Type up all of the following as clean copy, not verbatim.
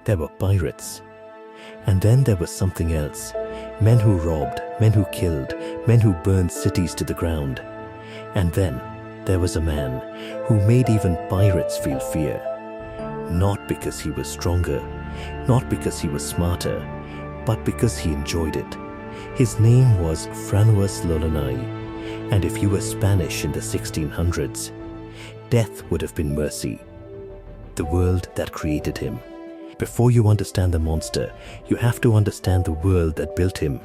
There were pirates. And then there was something else. Men who robbed, men who killed, men who burned cities to the ground. And then there was a man who made even pirates feel fear. Not because he was stronger, not because he was smarter, but because he enjoyed it. His name was Francois Lolonai, and if you were Spanish in the 1600s, death would have been mercy. The world that created him. Before you understand the monster, you have to understand the world that built him.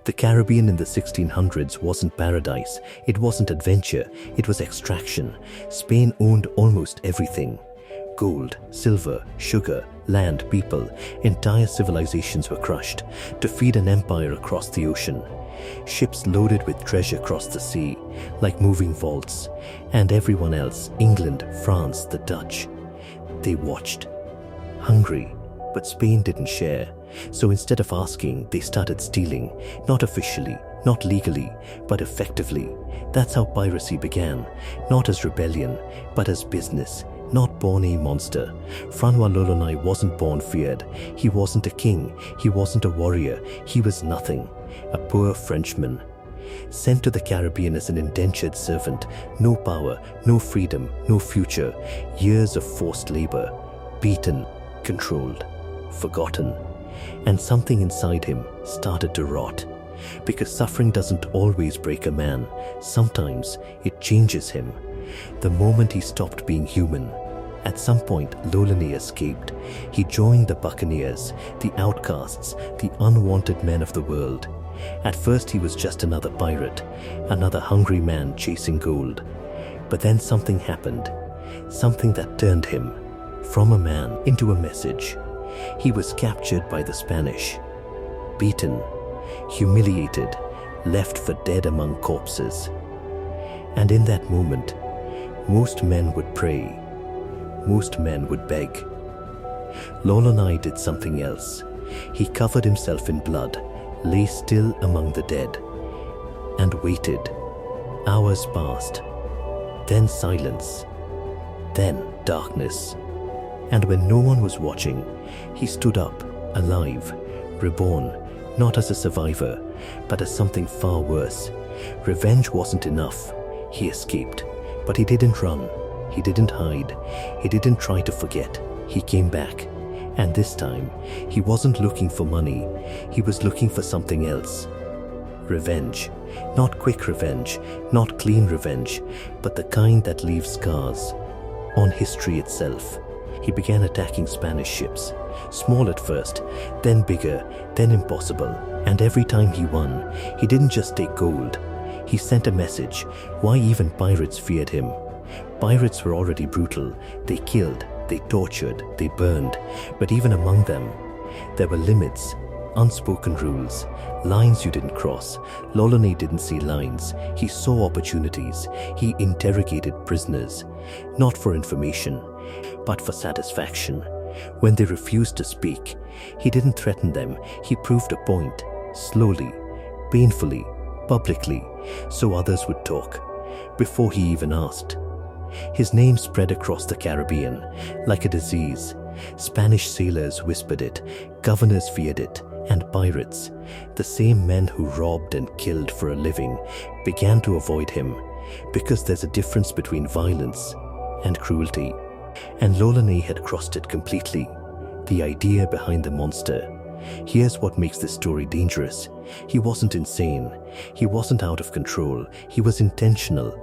The Caribbean in the 1600s wasn't paradise, it wasn't adventure, it was extraction. Spain owned almost everything. Gold, silver, sugar, land, people, entire civilizations were crushed to feed an empire across the ocean. Ships loaded with treasure crossed the sea, like moving vaults, and everyone else, England, France, the Dutch, they watched. Hungry, but Spain didn't share. So instead of asking, they started stealing, not officially, not legally, but effectively. That's how piracy began, not as rebellion, but as business. Not born a monster. Francois Lolonai wasn't born feared. He wasn't a king. He wasn't a warrior. He was nothing. A poor Frenchman. Sent to the Caribbean as an indentured servant. No power, no freedom, no future. Years of forced labor. Beaten, controlled, forgotten. And something inside him started to rot. Because suffering doesn't always break a man. Sometimes it changes him. The moment he stopped being human. At some point, Lolonai escaped. He joined the buccaneers, the outcasts, the unwanted men of the world. At first he was just another pirate, another hungry man chasing gold. But then something happened, something that turned him from a man into a message. He was captured by the Spanish, beaten, humiliated, left for dead among corpses. And in that moment, most men would pray. Most men would beg. Lolonai did something else. He covered himself in blood, lay still among the dead, and waited. Hours passed, then silence, then darkness. And when no one was watching, he stood up, alive, reborn, not as a survivor, but as something far worse. Revenge wasn't enough. He escaped, but he didn't run. He didn't hide. He didn't try to forget. He came back. And this time, he wasn't looking for money. He was looking for something else. Revenge. Not quick revenge, not clean revenge, but the kind that leaves scars on history itself. He began attacking Spanish ships. Small at first, then bigger, then impossible. And every time he won, he didn't just take gold. He sent a message why even pirates feared him. Pirates were already brutal. They killed, they tortured, they burned. But even among them, there were limits, unspoken rules, lines you didn't cross. Lolonai didn't see lines. He saw opportunities. He interrogated prisoners, not for information, but for satisfaction. When they refused to speak, he didn't threaten them. He proved a point, slowly, painfully, publicly, so others would talk, before he even asked. His name spread across the Caribbean like a disease. Spanish sailors whispered it, governors feared it, and pirates, the same men who robbed and killed for a living, began to avoid him, because there's a difference between violence and cruelty. And Lolonai had crossed it completely. The idea behind the monster. Here's what makes this story dangerous. He wasn't insane. He wasn't out of control. He was intentional.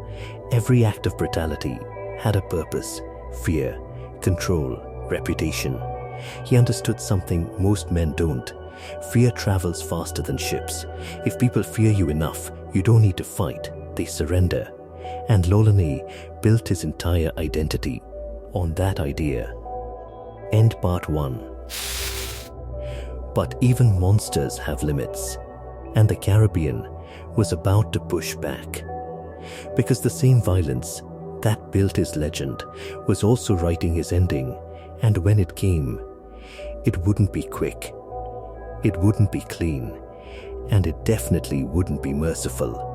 Every act of brutality had a purpose: fear, control, reputation. He understood something most men don't. Fear travels faster than ships. If people fear you enough, you don't need to fight. They surrender. And Lolonai built his entire identity on that idea. End part 1. But even monsters have limits, and the Caribbean was about to push back. Because the same violence that built his legend was also writing his ending, and when it came, it wouldn't be quick, it wouldn't be clean, and it definitely wouldn't be merciful.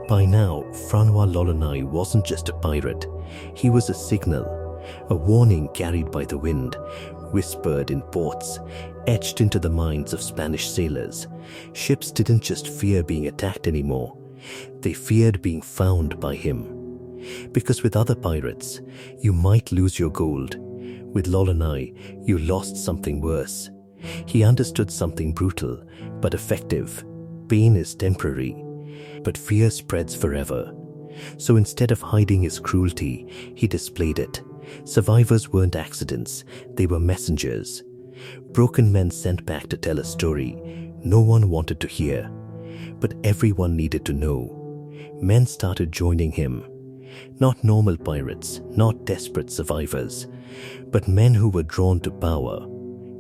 By now, Francois Lolonai wasn't just a pirate, he was a signal, a warning carried by the wind. whispered in ports, etched into the minds of Spanish sailors. Ships didn't just fear being attacked anymore. They feared being found by him. Because with other pirates, you might lose your gold. With Lolonai, you lost something worse. He understood something brutal, but effective. Pain is temporary, but fear spreads forever. So instead of hiding his cruelty, he displayed it. Survivors weren't accidents, they were messengers. Broken men sent back to tell a story no one wanted to hear, but everyone needed to know. Men started joining him. Not normal pirates, not desperate survivors, but men who were drawn to power,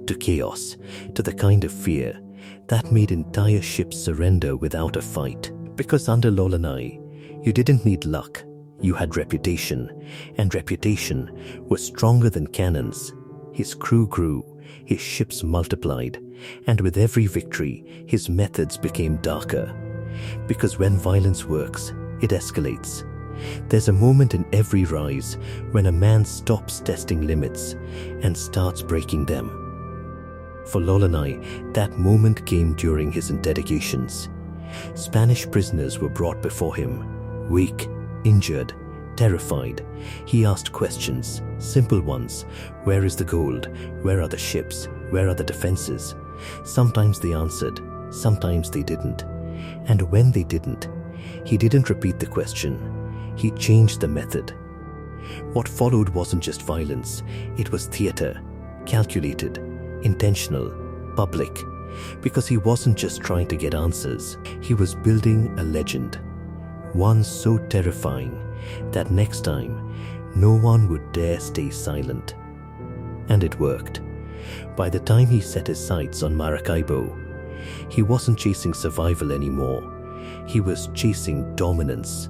to chaos, to the kind of fear that made entire ships surrender without a fight. Because under Lolonai, you didn't need luck, you had reputation, and reputation was stronger than cannons. His crew grew, his ships multiplied, and with every victory, his methods became darker. Because when violence works, it escalates. There's a moment in every rise when a man stops testing limits and starts breaking them. For Lolonai, that moment came during his interrogations. Spanish prisoners were brought before him, weak, injured, terrified. He asked questions, simple ones. Where is the gold? Where are the ships? Where are the defenses? Sometimes they answered, sometimes they didn't. And when they didn't, he didn't repeat the question. He changed the method. What followed wasn't just violence, it was theater, calculated, intentional, public. Because he wasn't just trying to get answers, he was building a legend. One so terrifying that next time, no one would dare stay silent. And it worked. By the time he set his sights on Maracaibo, he wasn't chasing survival anymore. He was chasing dominance.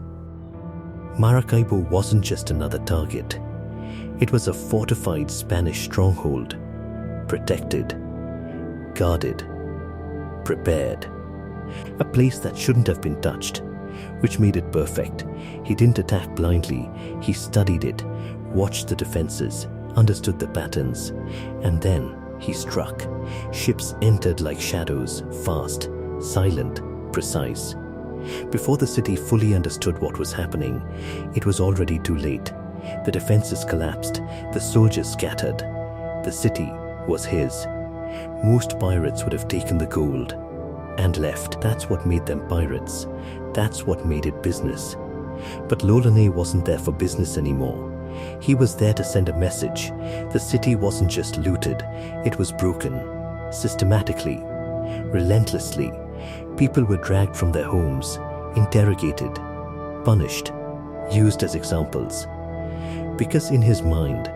Maracaibo wasn't just another target. It was a fortified Spanish stronghold, protected, guarded, prepared. A place that shouldn't have been touched, which made it perfect. He didn't attack blindly. He studied it, watched the defenses, understood the patterns, and then he struck. Ships entered like shadows, fast, silent, precise. Before the city fully understood what was happening, it was already too late. The defenses collapsed, the soldiers scattered. The city was his. Most pirates would have taken the gold and left. That's what made them pirates. That's what made it business. But Lolonai wasn't there for business anymore. He was there to send a message. The city wasn't just looted, it was broken. Systematically, relentlessly. People were dragged from their homes, interrogated, punished, used as examples. Because in his mind,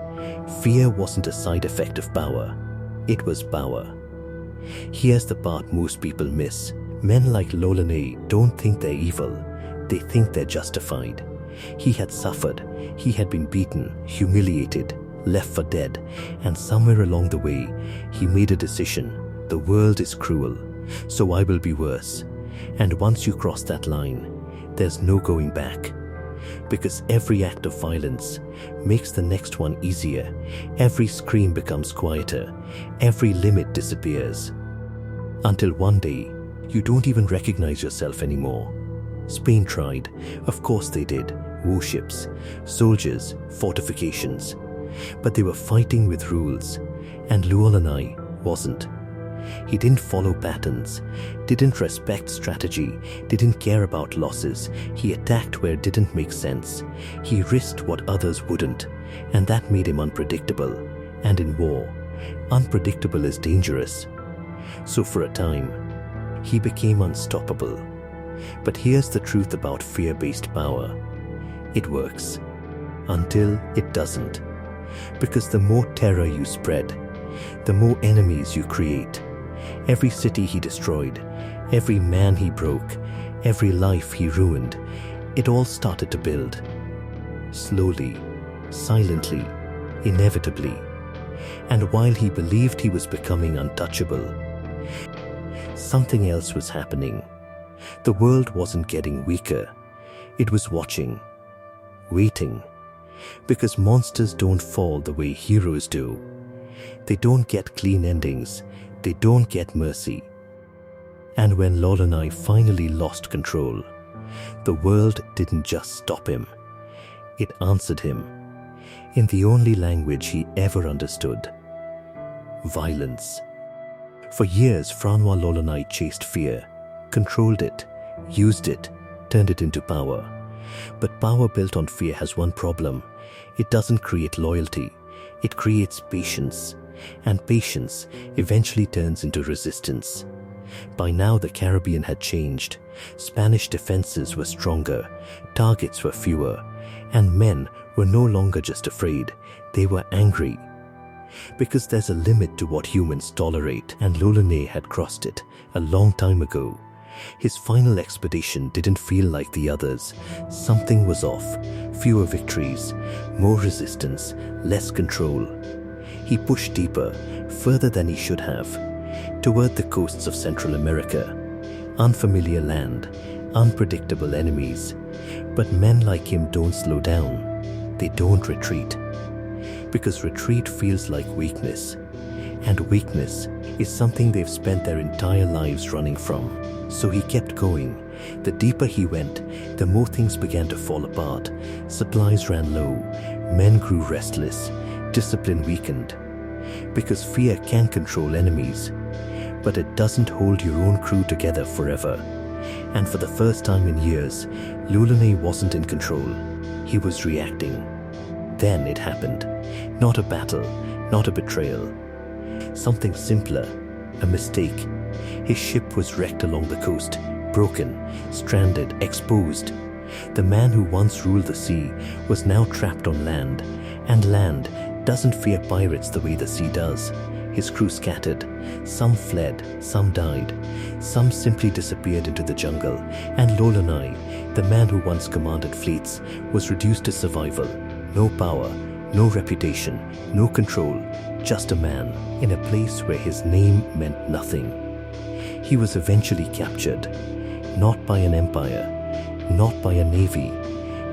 fear wasn't a side effect of power, it was power. Here's the part most people miss. Men like Lolonai don't think they're evil, they think they're justified. He had suffered, he had been beaten, humiliated, left for dead, and somewhere along the way, he made a decision. The world is cruel, so I will be worse. And once you cross that line, there's no going back. Because every act of violence makes the next one easier. Every scream becomes quieter. Every limit disappears. Until one day, you don't even recognize yourself anymore. Spain tried. Of course they did. Warships, soldiers, fortifications. But they were fighting with rules. And Lolonai wasn't. He didn't follow patterns, didn't respect strategy, didn't care about losses. He attacked where it didn't make sense. He risked what others wouldn't, and that made him unpredictable. And in war, unpredictable is dangerous. So for a time, he became unstoppable. But here's the truth about fear-based power. It works. Until it doesn't. Because the more terror you spread, the more enemies you create. Every city he destroyed, every man he broke, every life he ruined, it all started to build. Slowly, silently, inevitably. And while he believed he was becoming untouchable, something else was happening. The world wasn't getting weaker. It was watching, waiting. Because monsters don't fall the way heroes do. They don't get clean endings. They don't get mercy. And when Lorelei finally lost control, the world didn't just stop him. It answered him in the only language he ever understood: violence. For years, Francois Lorelei chased fear, controlled it, used it, turned it into power. But power built on fear has one problem. It doesn't create loyalty. It creates patience. And patience eventually turns into resistance. By now, the Caribbean had changed. Spanish defenses were stronger, targets were fewer, and men were no longer just afraid, they were angry. Because there's a limit to what humans tolerate, and Lorelei had crossed it a long time ago. His final expedition didn't feel like the others. Something was off. Fewer victories, more resistance, less control. He pushed deeper, further than he should have, toward the coasts of Central America. Unfamiliar land, unpredictable enemies. But men like him don't slow down. They don't retreat. Because retreat feels like weakness. And weakness is something they've spent their entire lives running from. So he kept going. The deeper he went, the more things began to fall apart. Supplies ran low. Men grew restless. Discipline weakened. Because fear can control enemies, but it doesn't hold your own crew together forever. And for the first time in years, Lorelei wasn't in control. He was reacting. Then it happened. Not a battle, not a betrayal. Something simpler, a mistake. His ship was wrecked along the coast, broken, stranded, exposed. The man who once ruled the sea was now trapped on land, and land doesn't fear pirates the way the sea does. His crew scattered. Some fled, some died, some simply disappeared into the jungle, and Lorelei, the man who once commanded fleets, was reduced to survival. No power, no reputation, no control, just a man in a place where his name meant nothing. He was eventually captured, not by an empire, not by a navy,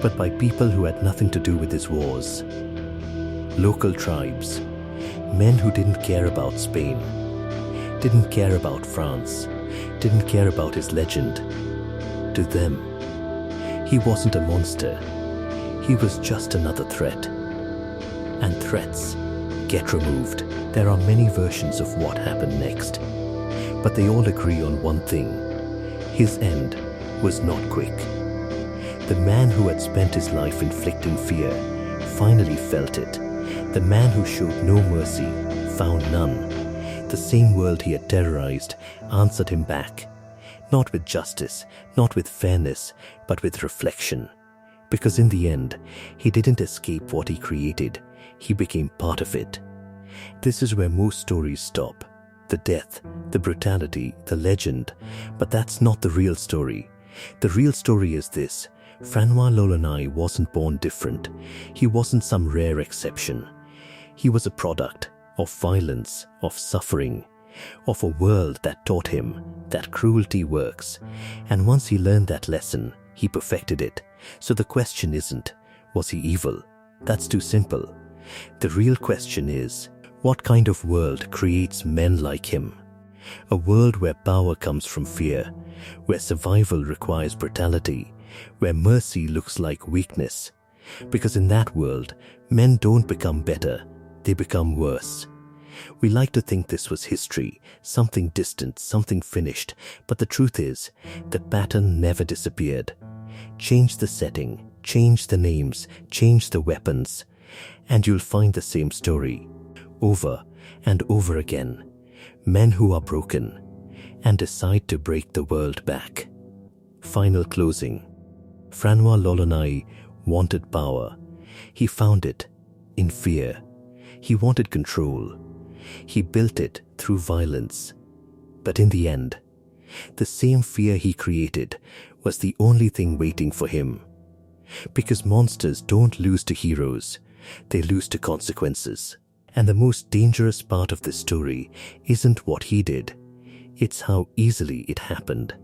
but by people who had nothing to do with his wars. Local tribes, men who didn't care about Spain, didn't care about France, didn't care about his legend. To them, he wasn't a monster. He was just another threat. And threats get removed. There are many versions of what happened next, but they all agree on one thing. His end was not quick. The man who had spent his life inflicting fear finally felt it. The man who showed no mercy found none. The same world he had terrorized answered him back. Not with justice, not with fairness, but with reflection. Because in the end, he didn't escape what he created. He became part of it. This is where most stories stop. The death, the brutality, the legend. But that's not the real story. The real story is this. Francois Lorelei wasn't born different. He wasn't some rare exception. He was a product of violence, of suffering, of a world that taught him that cruelty works. And once he learned that lesson, he perfected it. So the question isn't, was he evil? That's too simple. The real question is, what kind of world creates men like him? A world where power comes from fear, where survival requires brutality, where mercy looks like weakness. Because in that world, men don't become better, they become worse. We like to think this was history, something distant, something finished, but the truth is, the pattern never disappeared. Change the setting, change the names, change the weapons, and you'll find the same story, over and over again. Men who are broken and decide to break the world back. Final closing. Francois Lorelei wanted power. He found it in fear. He wanted control. He built it through violence. But in the end, the same fear he created was the only thing waiting for him. Because monsters don't lose to heroes, they lose to consequences. And the most dangerous part of this story isn't what he did, it's how easily it happened.